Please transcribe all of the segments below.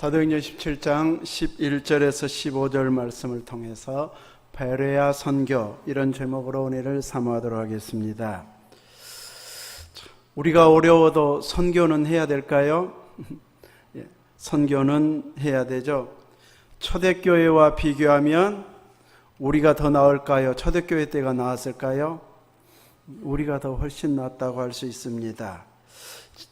사도행전 17장 11절에서 15절 말씀을 통해서 베레아 선교, 이런 제목으로 은혜를 사모하도록 하겠습니다. 우리가 어려워도 선교는 해야 될까요? 선교는 해야 되죠. 초대교회와 비교하면 우리가 더 나을까요? 초대교회 때가 나았을까요? 우리가 더 훨씬 낫다고 할 수 있습니다.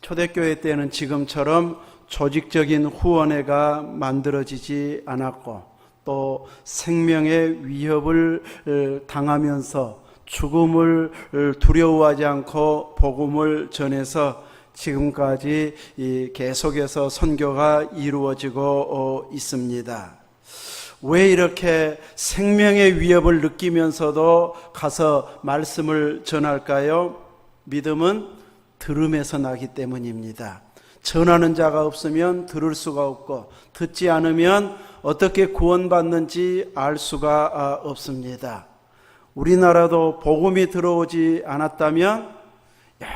초대교회 때는 지금처럼 조직적인 후원회가 만들어지지 않았고, 또 생명의 위협을 당하면서 죽음을 두려워하지 않고 복음을 전해서 지금까지 계속해서 선교가 이루어지고 있습니다. 왜 이렇게 생명의 위협을 느끼면서도 가서 말씀을 전할까요? 믿음은 들음에서 나기 때문입니다. 전하는 자가 없으면 들을 수가 없고, 듣지 않으면 어떻게 구원받는지 알 수가 없습니다. 우리나라도 복음이 들어오지 않았다면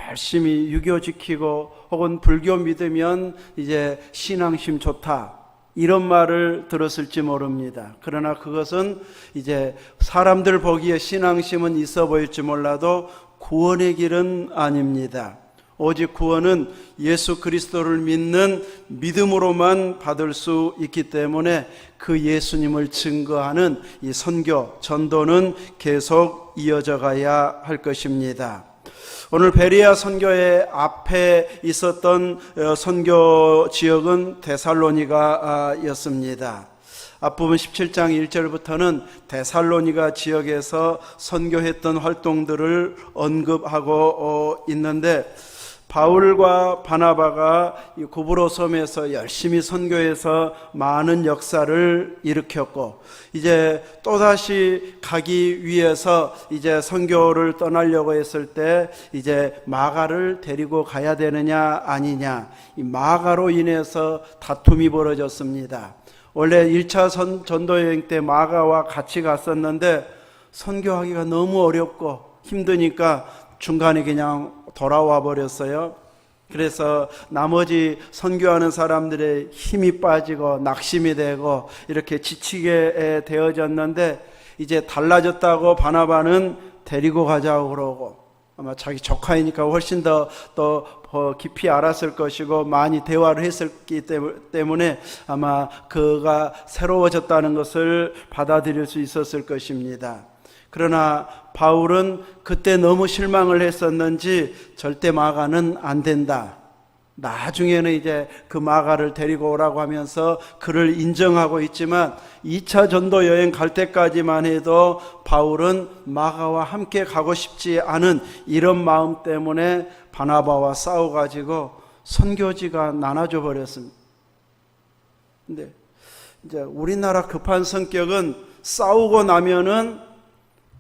열심히 유교 지키고 혹은 불교 믿으면 이제 신앙심 좋다, 이런 말을 들었을지 모릅니다. 그러나 그것은 이제 사람들 보기에 신앙심은 있어 보일지 몰라도 구원의 길은 아닙니다. 오직 구원은 예수 그리스도를 믿는 믿음으로만 받을 수 있기 때문에 그 예수님을 증거하는 이 선교, 전도는 계속 이어져 가야 할 것입니다. 오늘 베레아 선교의 앞에 있었던 선교 지역은 데살로니가였습니다. 앞부분 17장 1절부터는 데살로니가 지역에서 선교했던 활동들을 언급하고 있는데, 바울과 바나바가 구브로 섬에서 열심히 선교해서 많은 역사를 일으켰고, 이제 또다시 가기 위해서 이제 선교를 떠나려고 했을 때 이제 마가를 데리고 가야 되느냐 아니냐, 이 마가로 인해서 다툼이 벌어졌습니다. 원래 1차 전도여행 때 마가와 같이 갔었는데 선교하기가 너무 어렵고 힘드니까 중간에 그냥 돌아와 버렸어요. 그래서 나머지 선교하는 사람들의 힘이 빠지고 낙심이 되고 이렇게 지치게 되어졌는데, 이제 달라졌다고 바나바는 데리고 가자고 그러고, 아마 자기 조카이니까 훨씬 더 깊이 알았을 것이고 많이 대화를 했었기 때문에 아마 그가 새로워졌다는 것을 받아들일 수 있었을 것입니다. 그러나 바울은 그때 너무 실망을 했었는지 절대 마가는 안 된다, 나중에는 이제 그 마가를 데리고 오라고 하면서 그를 인정하고 있지만 2차 전도 여행 갈 때까지만 해도 바울은 마가와 함께 가고 싶지 않은 이런 마음 때문에 바나바와 싸워가지고 선교지가 나눠져 버렸습니다. 근데 이제 우리나라 급한 성격은 싸우고 나면은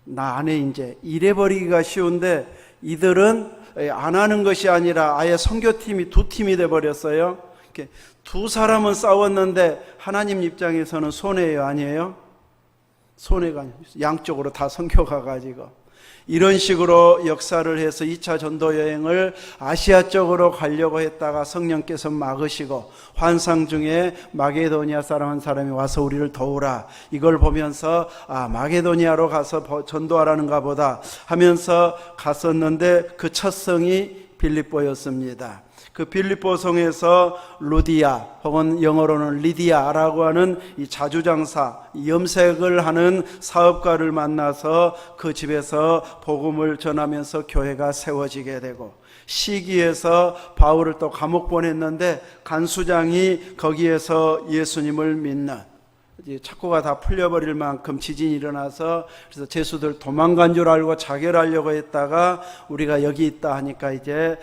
나 안에 이제 이래버리기가 쉬운데, 이들은 안 하는 것이 아니라 아예 선교팀이 두 팀이 돼버렸어요. 두 사람은 싸웠는데 하나님 입장에서는 손해예요, 아니에요? 손해가 아니에요. 양쪽으로 다 선교가 가지고 이런 식으로 역사를 해서 2차 전도 여행을 아시아 쪽으로 가려고 했다가 성령께서 막으시고, 환상 중에 마게도니아 사람 한 사람이 와서 우리를 도우라, 이걸 보면서 마게도니아로 가서 전도하라는가 보다 하면서 갔었는데, 그 첫 성이 빌립보였습니다. 그 빌립보 성에서 루디아, 혹은 영어로는 리디아라고 하는 이 자주장사, 염색을 하는 사업가를 만나서 그 집에서 복음을 전하면서 교회가 세워지게 되고, 시기에서 바울을 또 감옥 보냈는데 간수장이 거기에서 예수님을 믿는, 착고가 다 풀려버릴 만큼 지진이 일어나서, 그래서 죄수들 도망간 줄 알고 자결하려고 했다가 우리가 여기 있다 하니까 이제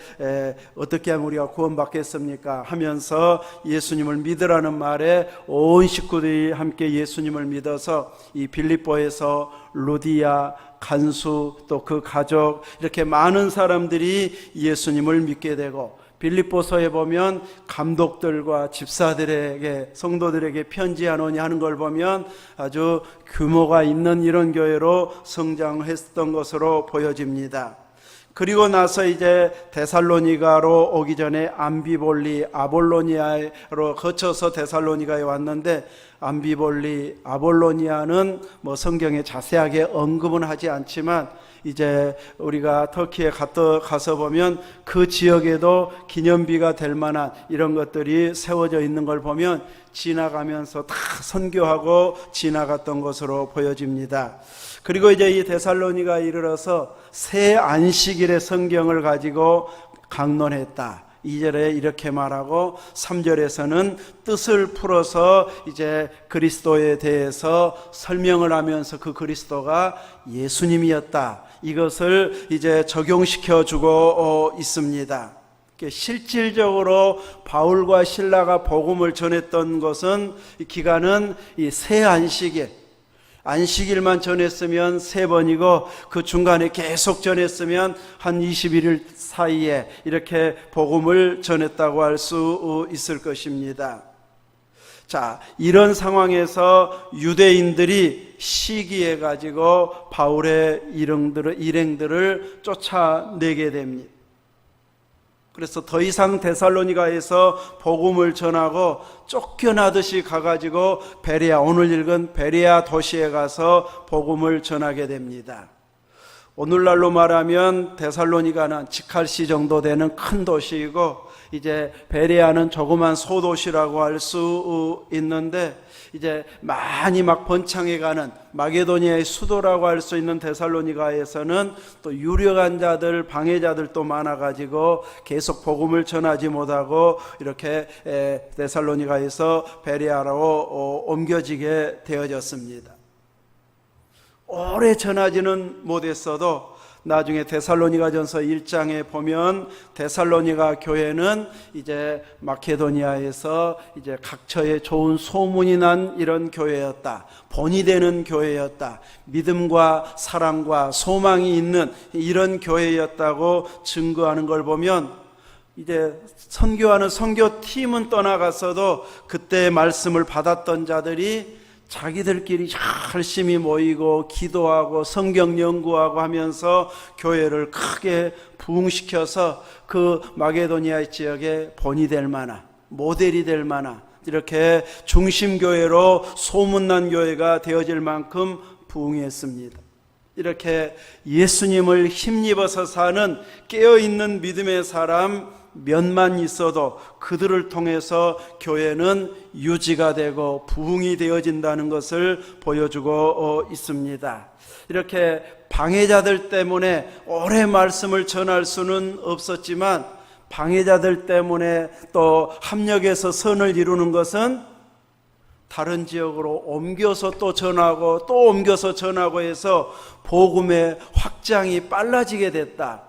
어떻게 하면 우리가 구원받겠습니까 하면서 예수님을 믿으라는 말에 온 식구들이 함께 예수님을 믿어서 이 빌립보에서 루디아, 간수, 또 그 가족, 이렇게 많은 사람들이 예수님을 믿게 되고, 빌립보서에 보면 감독들과 집사들에게, 성도들에게 편지하노니 하는 걸 보면 아주 규모가 있는 이런 교회로 성장했던 것으로 보여집니다. 그리고 나서 이제 데살로니가로 오기 전에 암비볼리, 아볼로니아로 거쳐서 데살로니가에 왔는데, 암비볼리, 아볼로니아는 뭐 성경에 자세하게 언급은 하지 않지만 이제 우리가 터키에 가서 보면 그 지역에도 기념비가 될 만한 이런 것들이 세워져 있는 걸 보면 지나가면서 다 선교하고 지나갔던 것으로 보여집니다. 그리고 이제 이 데살로니가에 이르러서 새 안식일의 성경을 가지고 강론했다. 2절에 이렇게 말하고 3절에서는 뜻을 풀어서 이제 그리스도에 대해서 설명을 하면서 그 그리스도가 예수님이었다. 이것을 이제 적용시켜 주고 있습니다. 실질적으로 바울과 실라가 복음을 전했던 것은 이 기간은 이 새 안식일만 전했으면 3번이고 그 중간에 계속 전했으면 한 21일 사이에 이렇게 복음을 전했다고 할 수 있을 것입니다. 자, 이런 상황에서 유대인들이 시기해 가지고 바울의 일행들을 쫓아내게 됩니다. 그래서 더 이상 데살로니가에서 복음을 전하고 쫓겨나듯이 가가지고 베레아, 오늘 읽은 베레아 도시에 가서 복음을 전하게 됩니다. 오늘날로 말하면 데살로니가는 지칼시 정도 되는 큰 도시이고 이제 베레아는 조그만 소도시라고 할 수 있는데 이제 많이 막 번창해가는 마게도니아의 수도라고 할 수 있는 데살로니가에서는 또 유력한 자들, 방해자들도 많아가지고 계속 복음을 전하지 못하고 이렇게 데살로니가에서 베레아로 옮겨지게 되어졌습니다. 오래 전하지는 못했어도 나중에 데살로니가전서 1장에 보면 데살로니가 교회는 이제 마케도니아에서 이제 각처에 좋은 소문이 난 이런 교회였다. 본이 되는 교회였다. 믿음과 사랑과 소망이 있는 이런 교회였다고 증거하는 걸 보면 이제 선교하는 선교팀은 떠나갔어도 그때 말씀을 받았던 자들이 자기들끼리 열심히 모이고 기도하고 성경 연구하고 하면서 교회를 크게 부흥시켜서 그 마게도니아 지역에 본이 될 만한, 모델이 될 만한 이렇게 중심교회로 소문난 교회가 되어질 만큼 부흥했습니다. 이렇게 예수님을 힘입어서 사는 깨어있는 믿음의 사람 몇만 있어도 그들을 통해서 교회는 유지가 되고 부흥이 되어진다는 것을 보여주고 있습니다. 이렇게 방해자들 때문에 오래 말씀을 전할 수는 없었지만 방해자들 때문에 또 합력해서 선을 이루는 것은 다른 지역으로 옮겨서 또 전하고 또 옮겨서 전하고 해서 복음의 확장이 빨라지게 됐다.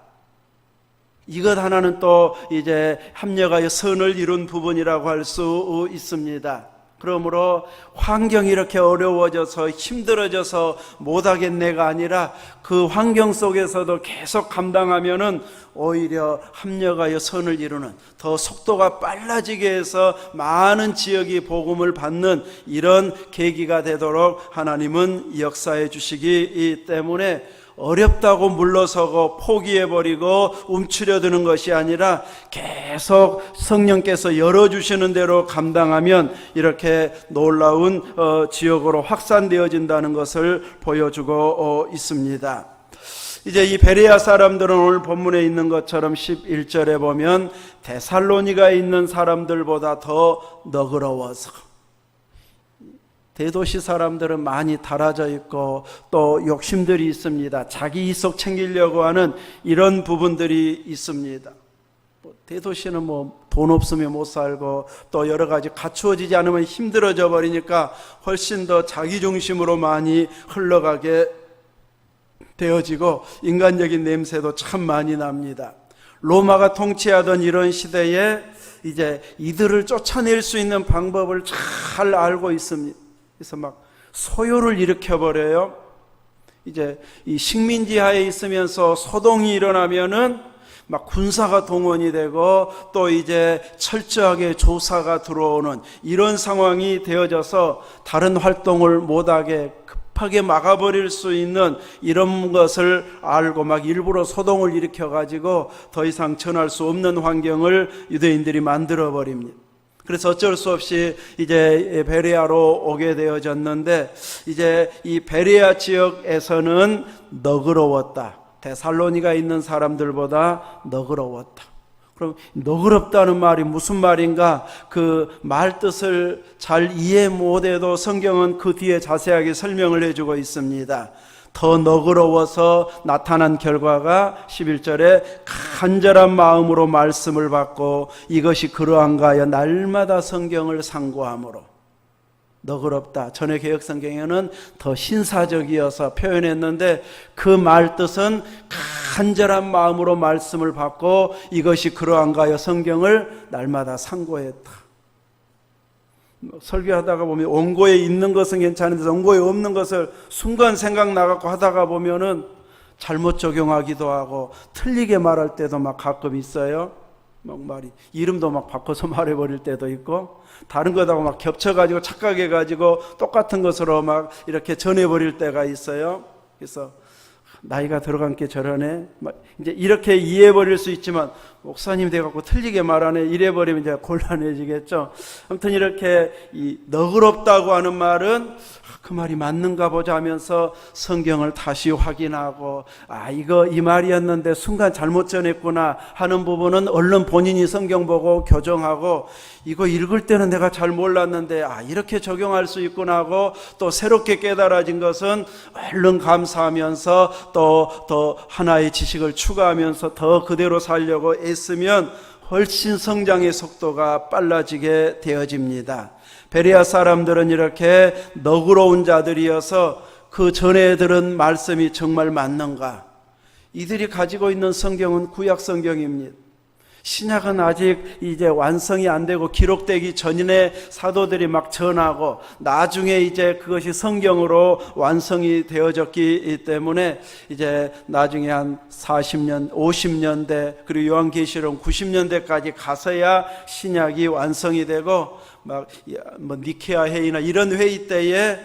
이것 하나는 또 이제 합력하여 선을 이룬 부분이라고 할 수 있습니다. 그러므로 환경이 이렇게 어려워져서 힘들어져서 못하겠네가 아니라 그 환경 속에서도 계속 감당하면은 오히려 합력하여 선을 이루는 더 속도가 빨라지게 해서 많은 지역이 복음을 받는 이런 계기가 되도록 하나님은 역사해 주시기 때문에 어렵다고 물러서고 포기해버리고 움츠려드는 것이 아니라 계속 성령께서 열어주시는 대로 감당하면 이렇게 놀라운 지역으로 확산되어진다는 것을 보여주고 있습니다. 이제 이 베레아 사람들은 오늘 본문에 있는 것처럼 11절에 보면 데살로니가에 있는 사람들보다 더 너그러워서, 대도시 사람들은 많이 달아져 있고 또 욕심들이 있습니다. 자기 이속 챙기려고 하는 이런 부분들이 있습니다. 대도시는 돈 없으면 못 살고 또 여러 가지 갖추어지지 않으면 힘들어져 버리니까 훨씬 더 자기 중심으로 많이 흘러가게 되어지고 인간적인 냄새도 참 많이 납니다. 로마가 통치하던 이런 시대에 이제 이들을 쫓아낼 수 있는 방법을 잘 알고 있습니다. 그래서 막 소요를 일으켜버려요. 이제 이 식민지 하에 있으면서 소동이 일어나면은 막 군사가 동원이 되고 또 이제 철저하게 조사가 들어오는 이런 상황이 되어져서 다른 활동을 못하게 급하게 막아버릴 수 있는 이런 것을 알고 막 일부러 소동을 일으켜가지고 더 이상 전할 수 없는 환경을 유대인들이 만들어버립니다. 그래서 어쩔 수 없이 이제 베레아로 오게 되어졌는데, 이제 이 베레아 지역에서는 너그러웠다. 데살로니가 있는 사람들보다 너그러웠다. 그럼 너그럽다는 말이 무슨 말인가? 그 말 뜻을 잘 이해 못해도 성경은 그 뒤에 자세하게 설명을 해주고 있습니다. 더 너그러워서 나타난 결과가 11절에 간절한 마음으로 말씀을 받고 이것이 그러한가 하여 날마다 성경을 상고함으로. 너그럽다. 전에 개역성경에는 더 신사적이어서 표현했는데 그 말 뜻은 간절한 마음으로 말씀을 받고 이것이 그러한가 하여 성경을 날마다 상고했다. 설교하다가 보면 원고에 있는 것은 괜찮은데 원고에 없는 것을 순간 생각나갖고 하다가 보면은 잘못 적용하기도 하고 틀리게 말할 때도 막 가끔 있어요. 막 말이 이름도 막 바꿔서 말해버릴 때도 있고, 다른 것하고 막 겹쳐가지고 착각해가지고 똑같은 것으로 막 이렇게 전해버릴 때가 있어요. 그래서 나이가 들어간 게 저러네, 막 이제 이렇게 이해해버릴 수 있지만 목사님 돼갖고 틀리게 말하네 이래버리면 이제 곤란해지겠죠. 아무튼 이렇게 이 너그럽다고 하는 말은 그 말이 맞는가 보자 하면서 성경을 다시 확인하고, 이거 이 말이었는데 순간 잘못 전했구나 하는 부분은 얼른 본인이 성경 보고 교정하고, 이거 읽을 때는 내가 잘 몰랐는데 이렇게 적용할 수 있구나 하고 또 새롭게 깨달아진 것은 얼른 감사하면서 또 더 하나의 지식을 추가하면서 더 그대로 살려고 애쓰면 훨씬 성장의 속도가 빨라지게 되어집니다. 베레아 사람들은 이렇게 너그러운 자들이어서 그 전에 들은 말씀이 정말 맞는가? 이들이 가지고 있는 성경은 구약 성경입니다. 신약은 아직 이제 완성이 안 되고 기록되기 전에 사도들이 막 전하고 나중에 이제 그것이 성경으로 완성이 되어졌기 때문에 이제 나중에 한 40년, 50년대 그리고 요한계시록 90년대까지 가서야 신약이 완성이 되고, 막 뭐 니케아 회의나 이런 회의 때에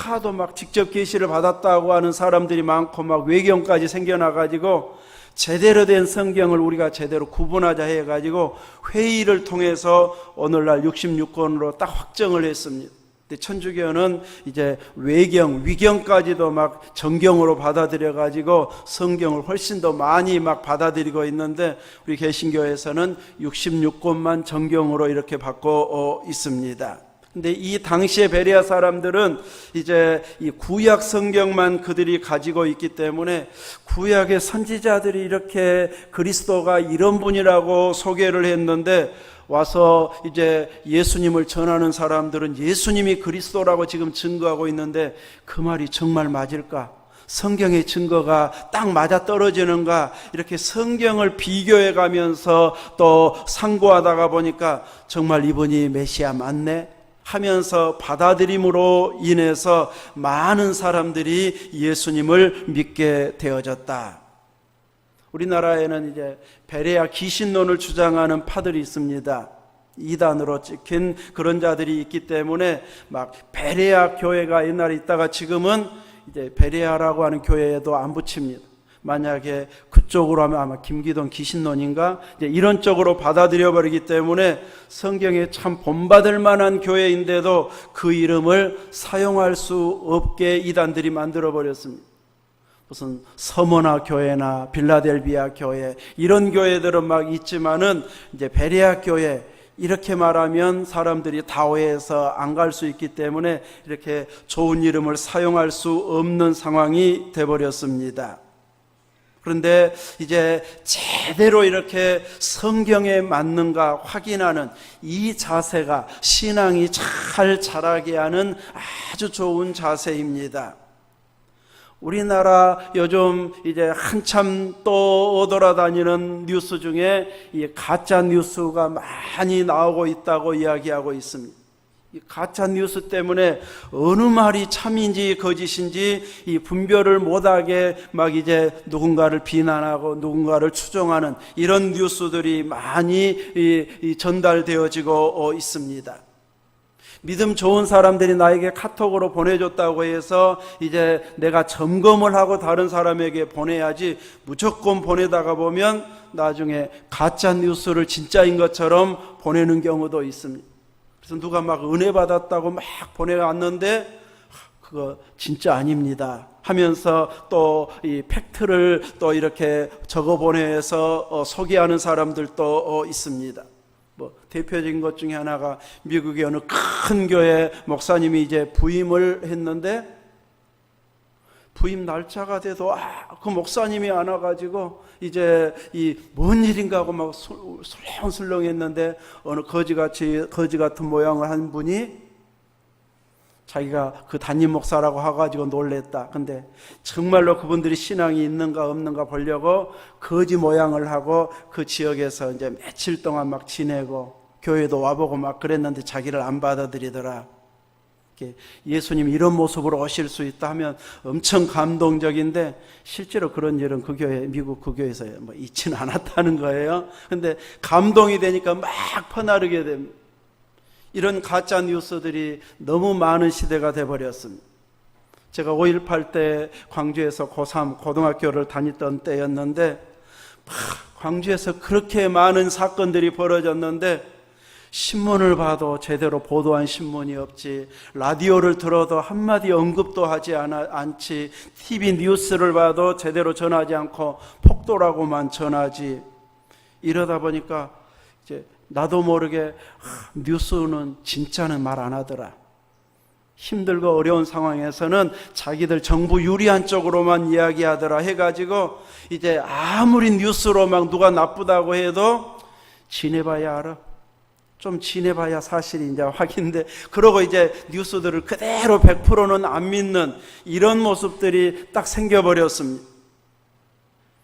하도 막 직접 계시를 받았다고 하는 사람들이 많고 막 외경까지 생겨나가지고 제대로 된 성경을 우리가 제대로 구분하자 해가지고 회의를 통해서 오늘날 66권으로 딱 확정을 했습니다. 근데 천주교는 이제 외경, 위경까지도 막 정경으로 받아들여가지고 성경을 훨씬 더 많이 막 받아들이고 있는데, 우리 개신교에서는 66권만 정경으로 이렇게 받고 있습니다. 근데 이 당시의 베레아 사람들은 이제 이 구약 성경만 그들이 가지고 있기 때문에 구약의 선지자들이 이렇게 그리스도가 이런 분이라고 소개를 했는데 와서 이제 예수님을 전하는 사람들은 예수님이 그리스도라고 지금 증거하고 있는데 그 말이 정말 맞을까? 성경의 증거가 딱 맞아 떨어지는가? 이렇게 성경을 비교해 가면서 또 상고하다가 보니까 정말 이분이 메시아 맞네 하면서 받아들임으로 인해서 많은 사람들이 예수님을 믿게 되어졌다. 우리나라에는 이제 베레아 귀신론을 주장하는 파들이 있습니다. 이단으로 찍힌 그런 자들이 있기 때문에 막 베레아 교회가 옛날에 있다가 지금은 이제 베레아라고 하는 교회에도 안 붙입니다. 만약에 그쪽으로 하면 아마 김기동 귀신론인가 이제 이런 쪽으로 받아들여 버리기 때문에 성경에 참 본받을 만한 교회인데도 그 이름을 사용할 수 없게 이단들이 만들어 버렸습니다. 무슨 서머나 교회나 빌라델비아 교회 이런 교회들은 막 있지만은 이제 베레아 교회 이렇게 말하면 사람들이 다 오해해서 안 갈 수 있기 때문에 이렇게 좋은 이름을 사용할 수 없는 상황이 돼 버렸습니다. 그런데 이제 제대로 이렇게 성경에 맞는가 확인하는 이 자세가 신앙이 잘 자라게 하는 아주 좋은 자세입니다. 우리나라 요즘 이제 한참 또 돌아다니는 뉴스 중에 이 가짜 뉴스가 많이 나오고 있다고 이야기하고 있습니다. 이 가짜 뉴스 때문에 어느 말이 참인지 거짓인지 이 분별을 못하게 막 이제 누군가를 비난하고 누군가를 추종하는 이런 뉴스들이 많이 전달되어지고 있습니다. 믿음 좋은 사람들이 나에게 카톡으로 보내줬다고 해서 이제 내가 점검을 하고 다른 사람에게 보내야지, 무조건 보내다가 보면 나중에 가짜 뉴스를 진짜인 것처럼 보내는 경우도 있습니다. 그래서 누가 막 은혜 받았다고 막 보내왔는데 그거 진짜 아닙니다 하면서 또 이 팩트를 또 이렇게 적어 보내서 소개하는 사람들도 있습니다. 뭐 대표적인 것 중에 하나가 미국의 어느 큰 교회 목사님이 이제 부임을 했는데, 부임 날짜가 돼도 그 목사님이 안 와가지고 이제 이 뭔 일인가 하고 막 술렁술렁했는데, 어느 거지 같은 모양을 한 분이 자기가 그 담임 목사라고 해가지고 놀랬다. 근데 정말로 그분들이 신앙이 있는가 없는가 보려고 거지 모양을 하고 그 지역에서 이제 며칠 동안 막 지내고 교회도 와보고 막 그랬는데 자기를 안 받아들이더라. 예수님 이런 모습으로 오실 수 있다 하면 엄청 감동적인데, 실제로 그런 일은 그 교회, 미국 그 교회에서 뭐 있지는 않았다는 거예요. 근데 감동이 되니까 막 퍼나르게 됩니다. 이런 가짜 뉴스들이 너무 많은 시대가 되어버렸습니다. 제가 5.18 때 광주에서 고3 고등학교를 다녔던 때였는데, 광주에서 그렇게 많은 사건들이 벌어졌는데 신문을 봐도 제대로 보도한 신문이 없지, 라디오를 들어도 한마디 언급도 하지 않지, TV 뉴스를 봐도 제대로 전하지 않고 폭도라고만 전하지. 이러다 보니까 이제 나도 모르게 뉴스는 진짜는 말 안 하더라. 힘들고 어려운 상황에서는 자기들 정부 유리한 쪽으로만 이야기하더라 해가지고 이제 아무리 뉴스로 막 누가 나쁘다고 해도 지내봐야 알아. 좀 지내봐야 사실이 이제 확인돼. 그러고 이제 뉴스들을 그대로 100%는 안 믿는 이런 모습들이 딱 생겨버렸습니다.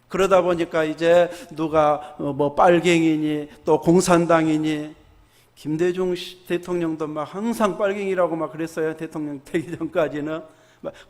그러다 보니까 이제 누가 뭐 빨갱이니 또 공산당이니, 김대중 대통령도 막 항상 빨갱이라고 막 그랬어요. 대통령 되기 전까지는.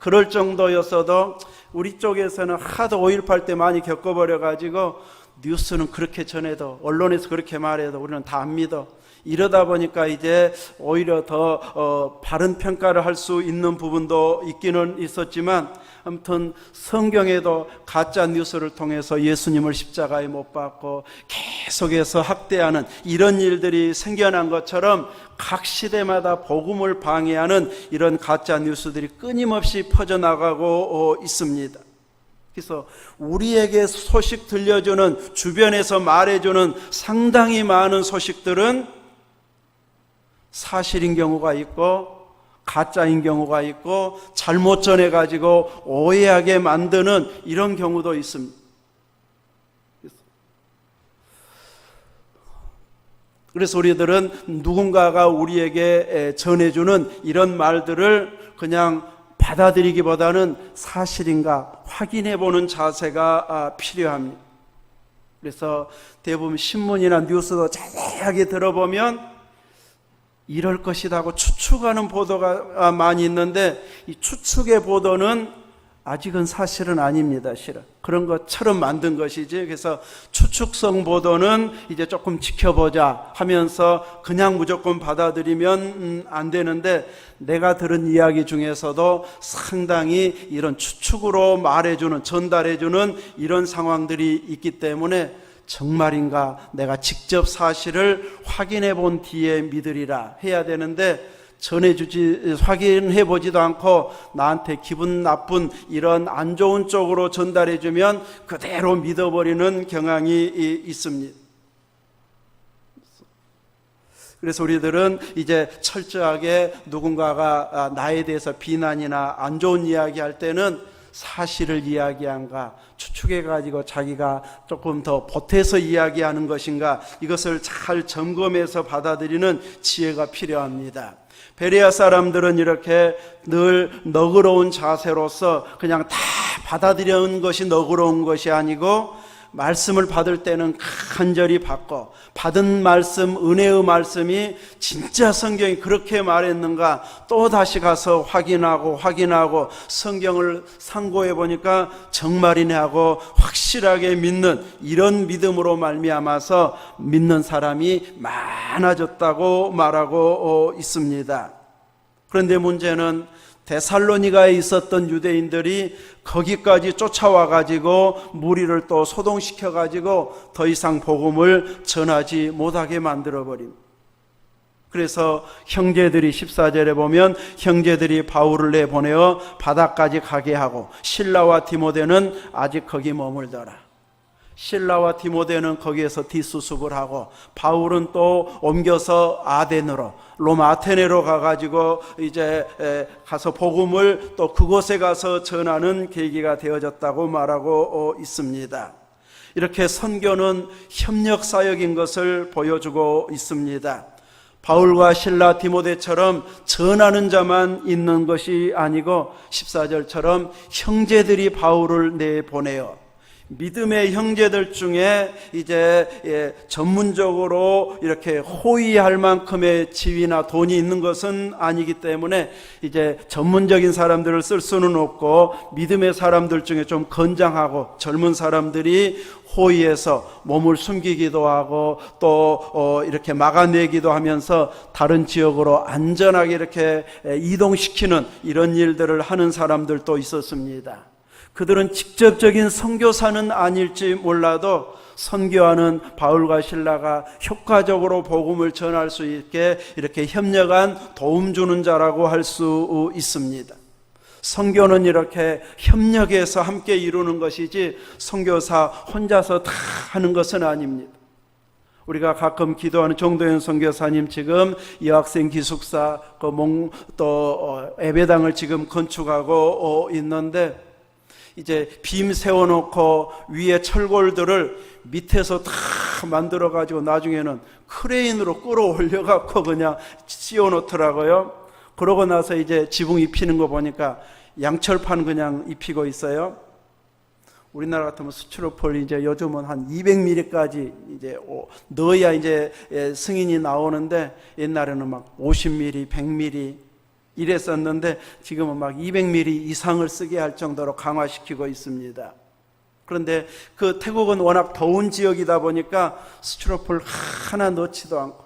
그럴 정도였어도 우리 쪽에서는 하도 5.18 때 많이 겪어버려가지고 뉴스는 그렇게 전해도, 언론에서 그렇게 말해도 우리는 다 안 믿어. 이러다 보니까 이제 오히려 더 바른 평가를 할 수 있는 부분도 있기는 있었지만, 아무튼 성경에도 가짜 뉴스를 통해서 예수님을 십자가에 못 박고 계속해서 학대하는 이런 일들이 생겨난 것처럼 각 시대마다 복음을 방해하는 이런 가짜 뉴스들이 끊임없이 퍼져나가고 있습니다. 그래서 우리에게 소식 들려주는, 주변에서 말해주는 상당히 많은 소식들은 사실인 경우가 있고 가짜인 경우가 있고 잘못 전해가지고 오해하게 만드는 이런 경우도 있습니다. 그래서 우리들은 누군가가 우리에게 전해주는 이런 말들을 그냥 받아들이기보다는 사실인가 확인해보는 자세가 필요합니다. 그래서 대부분 신문이나 뉴스도 자세하게 들어보면 이럴 것이다 하고 추측하는 보도가 많이 있는데, 이 추측의 보도는 아직은 사실은 아닙니다. 실은 그런 것처럼 만든 것이지. 그래서 추측성 보도는 이제 조금 지켜보자 하면서 그냥 무조건 받아들이면 안 되는데, 내가 들은 이야기 중에서도 상당히 이런 추측으로 말해주는, 전달해주는 이런 상황들이 있기 때문에 정말인가 내가 직접 사실을 확인해 본 뒤에 믿으리라 해야 되는데, 확인해 보지도 않고 나한테 기분 나쁜 이런 안 좋은 쪽으로 전달해 주면 그대로 믿어버리는 경향이 있습니다. 그래서 우리들은 이제 철저하게 누군가가 나에 대해서 비난이나 안 좋은 이야기 할 때는 사실을 이야기한가, 추측해가지고 자기가 조금 더 보태서 이야기하는 것인가, 이것을 잘 점검해서 받아들이는 지혜가 필요합니다. 베레아 사람들은 이렇게 늘 너그러운 자세로서 그냥 다 받아들이는 것이 너그러운 것이 아니고, 말씀을 받을 때는 간절히 받고, 받은 말씀, 은혜의 말씀이 진짜 성경이 그렇게 말했는가 또 다시 가서 확인하고 성경을 상고해 보니까 정말이네 하고 확실하게 믿는, 이런 믿음으로 말미암아서 믿는 사람이 많아졌다고 말하고 있습니다. 그런데 문제는 데살로니가에 있었던 유대인들이 거기까지 쫓아와 가지고 무리를 또 소동시켜 가지고 더 이상 복음을 전하지 못하게 만들어 버립니다. 그래서 형제들이 14절에 보면 형제들이 바울을 내보내어 바다까지 가게 하고 실라와 디모데는 아직 거기 머물더라. 실라와 디모데는 거기에서 뒷수습을 하고 바울은 또 옮겨서 아덴으로 로마 아테네로 가가지고 이제 가서 복음을 또 그곳에 가서 전하는 계기가 되어졌다고 말하고 있습니다. 이렇게 선교는 협력 사역인 것을 보여주고 있습니다. 바울과 실라 디모데처럼 전하는 자만 있는 것이 아니고 14절처럼 형제들이 바울을 내보내어 믿음의 형제들 중에 이제 전문적으로 이렇게 호위할 만큼의 지위나 돈이 있는 것은 아니기 때문에 이제 전문적인 사람들을 쓸 수는 없고 믿음의 사람들 중에 좀 건장하고 젊은 사람들이 호위해서 몸을 숨기기도 하고 또 이렇게 막아내기도 하면서 다른 지역으로 안전하게 이렇게 이동시키는 이런 일들을 하는 사람들도 있었습니다. 그들은 직접적인 선교사는 아닐지 몰라도 선교하는 바울과 실라가 효과적으로 복음을 전할 수 있게 이렇게 협력한 도움 주는 자라고 할 수 있습니다. 선교는 이렇게 협력해서 함께 이루는 것이지 선교사 혼자서 다 하는 것은 아닙니다. 우리가 가끔 기도하는 정도현 선교사님 지금 여학생 기숙사 또 예배당을 지금 건축하고 있는데 이제 빔 세워놓고 위에 철골들을 밑에서 다 만들어가지고 나중에는 크레인으로 끌어올려갖고 그냥 씌워놓더라고요. 그러고 나서 이제 지붕 입히는 거 보니까 양철판 그냥 입히고 있어요. 우리나라 같으면 스티로폴 이제 요즘은 한 200mm까지 이제 넣어야 이제 승인이 나오는데 옛날에는 막 50mm, 100mm 이랬었는데 지금은 막 200mm 이상을 쓰게 할 정도로 강화시키고 있습니다. 그런데 그 태국은 워낙 더운 지역이다 보니까 스티로폴 하나 넣지도 않고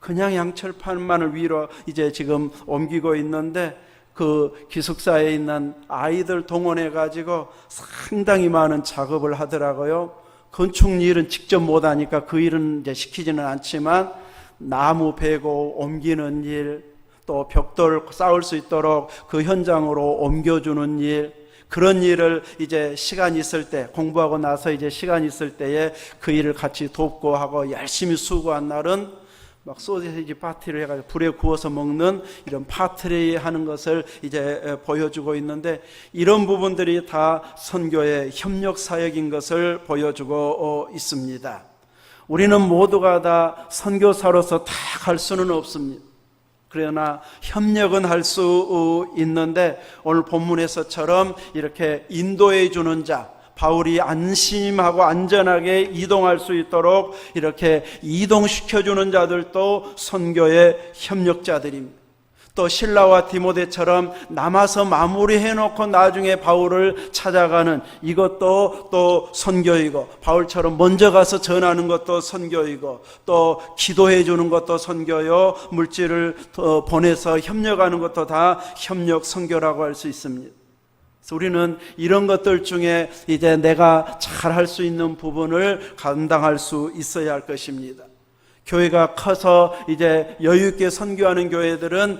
그냥 양철판만을 위로 이제 지금 옮기고 있는데 그 기숙사에 있는 아이들 동원해 가지고 상당히 많은 작업을 하더라고요. 건축 일은 직접 못하니까 그 일은 이제 시키지는 않지만 나무 베고 옮기는 일, 또 벽돌 쌓을 수 있도록 그 현장으로 옮겨주는 일, 그런 일을 이제 시간 있을 때 공부하고 나서 이제 시간 있을 때에 그 일을 같이 돕고 하고 열심히 수고한 날은 막 소시지 파티를 해가지고 불에 구워서 먹는 이런 파티를 하는 것을 이제 보여주고 있는데 이런 부분들이 다 선교의 협력 사역인 것을 보여주고 있습니다. 우리는 모두가 다 선교사로서 다 갈 수는 없습니다. 그러나 협력은 할 수 있는데 오늘 본문에서처럼 이렇게 인도해 주는 자, 바울이 안심하고 안전하게 이동할 수 있도록 이렇게 이동시켜 주는 자들도 선교의 협력자들입니다. 또 실라와 디모데처럼 남아서 마무리해 놓고 나중에 바울을 찾아가는 이것도 또 선교이고, 바울처럼 먼저 가서 전하는 것도 선교이고, 또 기도해 주는 것도 선교요, 물질을 보내서 협력하는 것도 다 협력 선교라고 할 수 있습니다. 그래서 우리는 이런 것들 중에 이제 내가 잘 할 수 있는 부분을 감당할 수 있어야 할 것입니다. 교회가 커서 이제 여유있게 선교하는 교회들은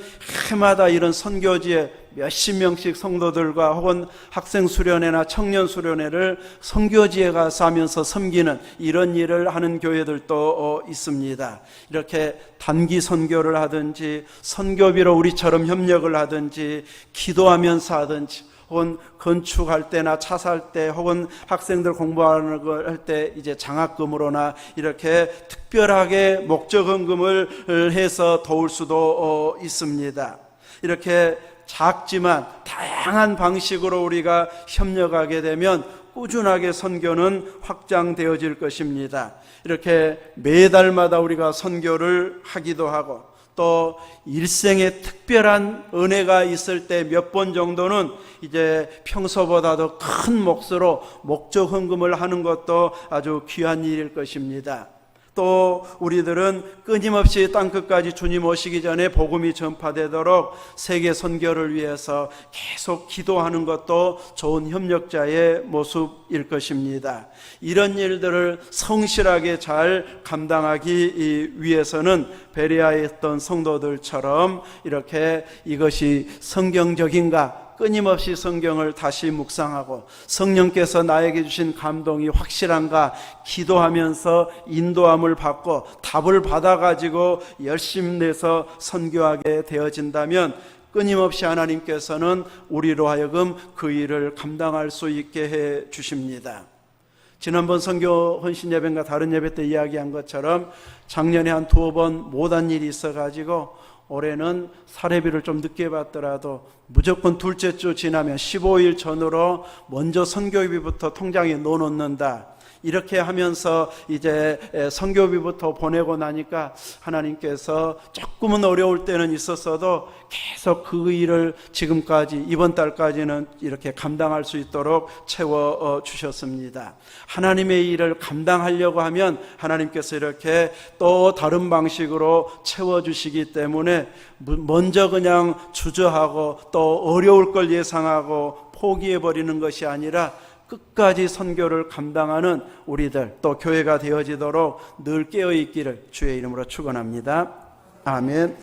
해마다 이런 선교지에 몇십 명씩 성도들과 혹은 학생 수련회나 청년 수련회를 선교지에 가서 하면서 섬기는 이런 일을 하는 교회들도 있습니다. 이렇게 단기 선교를 하든지 선교비로 우리처럼 협력을 하든지 기도하면서 하든지 혹은 건축할 때나 차 살 때 혹은 학생들 공부하는 걸 할 때 이제 장학금으로나 이렇게 특별하게 목적헌금을 해서 도울 수도 있습니다. 이렇게 작지만 다양한 방식으로 우리가 협력하게 되면 꾸준하게 선교는 확장되어질 것입니다. 이렇게 매달마다 우리가 선교를 하기도 하고 또 일생에 특별한 은혜가 있을 때 몇 번 정도는 이제 평소보다도 큰 몫으로 목적 헌금을 하는 것도 아주 귀한 일일 것입니다. 또 우리들은 끊임없이 땅끝까지 주님 오시기 전에 복음이 전파되도록 세계 선교를 위해서 계속 기도하는 것도 좋은 협력자의 모습일 것입니다. 이런 일들을 성실하게 잘 감당하기 위해서는 베레아에 있던 성도들처럼 이렇게 이것이 성경적인가 끊임없이 성경을 다시 묵상하고 성령께서 나에게 주신 감동이 확실한가 기도하면서 인도함을 받고 답을 받아가지고 열심히 내서 선교하게 되어진다면 끊임없이 하나님께서는 우리로 하여금 그 일을 감당할 수 있게 해 주십니다. 지난번 선교 헌신 예배인가 다른 예배 때 이야기한 것처럼 작년에 한 2번 못한 일이 있어가지고 올해는 사례비를 좀 늦게 받더라도 무조건 둘째 주 지나면 15일 전으로 먼저 선교비부터 통장에 넣어놓는다. 이렇게 하면서 이제 선교비부터 보내고 나니까 하나님께서 조금은 어려울 때는 있었어도 계속 그 일을 지금까지 이번 달까지는 이렇게 감당할 수 있도록 채워주셨습니다. 하나님의 일을 감당하려고 하면 하나님께서 이렇게 또 다른 방식으로 채워주시기 때문에 먼저 그냥 주저하고 또 어려울 걸 예상하고 포기해버리는 것이 아니라 끝까지 선교를 감당하는 우리들 또 교회가 되어지도록 늘 깨어있기를 주의 이름으로 축원합니다. 아멘.